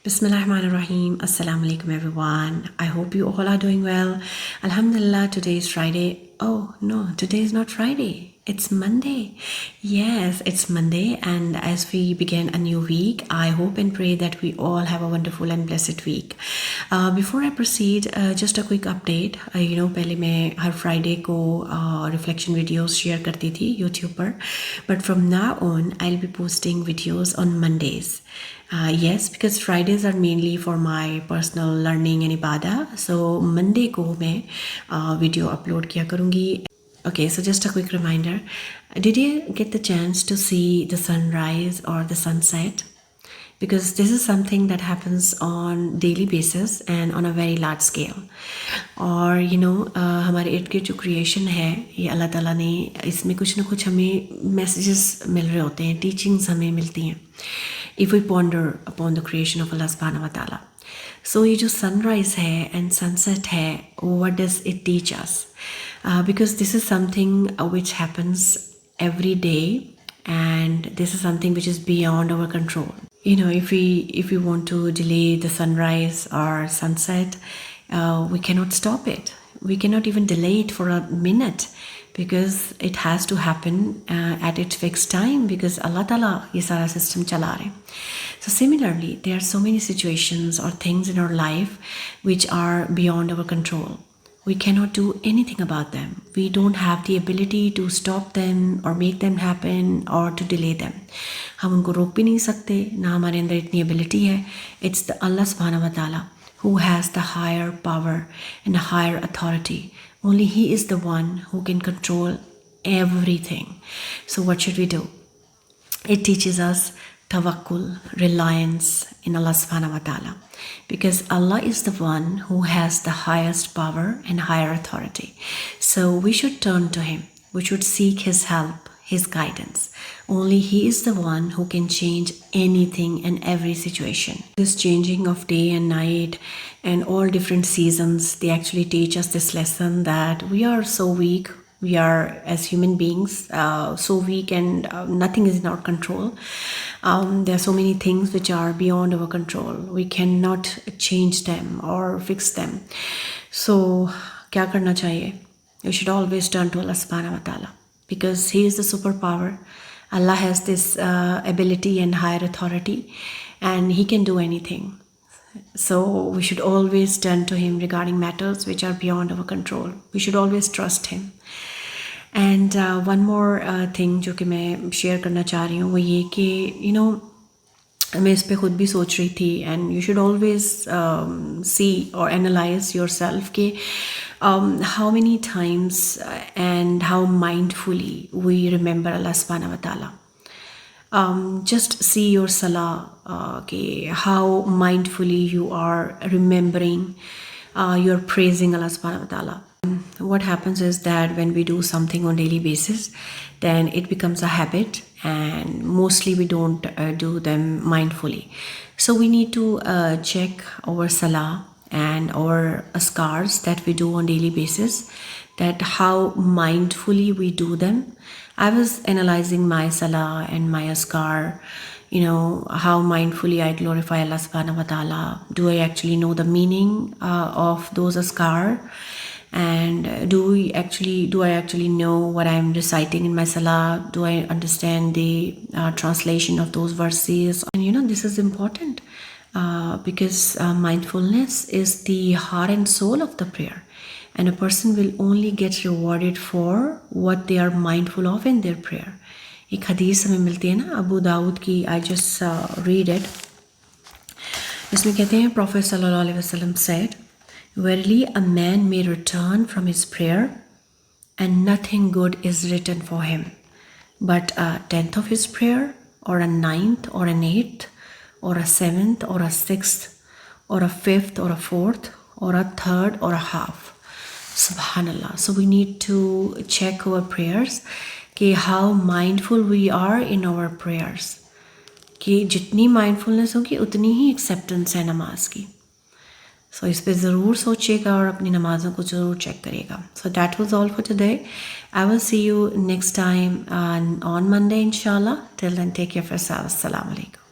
Bismillahirrahmanirrahim. Assalamu alaikum everyone. I hope you all are doing well. Alhamdulillah, today is Friday. Oh no, today is not Friday. It's Monday. Yes, it's Monday, and as we begin a new week, I hope and pray that we all have a wonderful and blessed week. Before I proceed, just a quick update. पहले मैं हर Friday को reflection videos share करती थी YouTube पर, but from now on, I'll be posting videos on Mondays. Yes, because Fridays are mainly for my personal learning and ibadah. So Monday को मैं video upload किया करूँगी. Okay, so just a quick reminder. Did you get the chance to see the sunrise or the sunset? Because this is something that happens on daily basis and on a very large scale. और हमारे इर्द गिर्द जो creation है ये अल्लाह ताला ने इसमें कुछ ना कुछ हमें मैसेजेस मिल रहे होते हैं, टीचिंग्स हमें मिलती हैं. If we ponder upon the creation of Allah subhanahu wa ta'ala. So ये जो sunrise है and sunset है, what does it teach us? Because this is something which happens every day, and this is something which is beyond our control. If we want to delay the sunrise or sunset, we cannot stop it. We cannot even delay it for a minute, because it has to happen at its fixed time, because Allah Ta'ala ये सारा system चला रहे. So similarly, there are so many situations or things in our life which are beyond our control. We cannot do anything about them. We don't have the ability to stop them or make them happen or to delay them. हम उनको रोक भी नहीं सकते, ना हमारे अंदर इतनी ability है. It's the Allah subhanahu wa ta'ala who has the higher power and a higher authority. Only He is the one who can control everything. So what should we do? It teaches us tawakkul, reliance in Allah subhanahu wa ta'ala, because Allah is the one who has the highest power and higher authority. So we should turn to Him. We should seek His help, His guidance. Only He is the one who can change anything and every situation. This changing of day and night and all different seasons, they actually teach us this lesson that we are so weak. We are, as human beings, so weak, and nothing is in our control. There are so many things which are beyond our control. We cannot change them or fix them. So, क्या करना चाहिए? You should always turn to Allah subhanahu wa ta'ala, because He is the superpower. Allah has this ability and higher authority, and He can do anything. So we should always turn to Him regarding matters which are beyond our control. We should always trust Him. And one more thing जो कि मैं share करना चाह रही हूँ वो ये कि मैं इस पे खुद भी सोच रही थी, and you should always see or analyze yourself कि how many times and how mindfully we remember Allah subhanahu wa ta'ala. Just see your salah, how mindfully you are remembering, you're praising Allah subhanahu wa ta'ala. What happens is that when we do something on daily basis, then it becomes a habit, and mostly we don't do them mindfully. So we need to check our salah and our askars that we do on daily basis, that how mindfully we do them. I was analyzing my salah and my askar, how mindfully I glorify Allah subhanahu wa ta'ala. Do I actually know the meaning of those askar? And do I actually know what I'm reciting in my salah? Do I understand the translation of those verses? And this is important because mindfulness is the heart and soul of the prayer. And a person will only get rewarded for what they are mindful of in their prayer. एक हदीस हमें मिलती है ना अबू दाऊद की. I just read it. इसमें कहते हैं Prophet sallallahu alaihi wasallam said, "Verily a man may return from his prayer, and nothing good is written for him, but a tenth of his prayer, or a ninth, or an eighth, or a seventh, or a sixth, or a fifth, or a fourth, or a third, or a half." Subhanallah. So we need to check our prayers, कि how mindful we are in our prayers. कि जितनी mindfulness होगी उतनी ही acceptance है नमाज की. So इस पे ज़रूर सोचिएगा और अपनी नमाज़ों को ज़रूर चेक करिएगा. So that was all for today. I will see you next time on Monday inshallah. Till then, take care of yourself. Assalamu alaikum.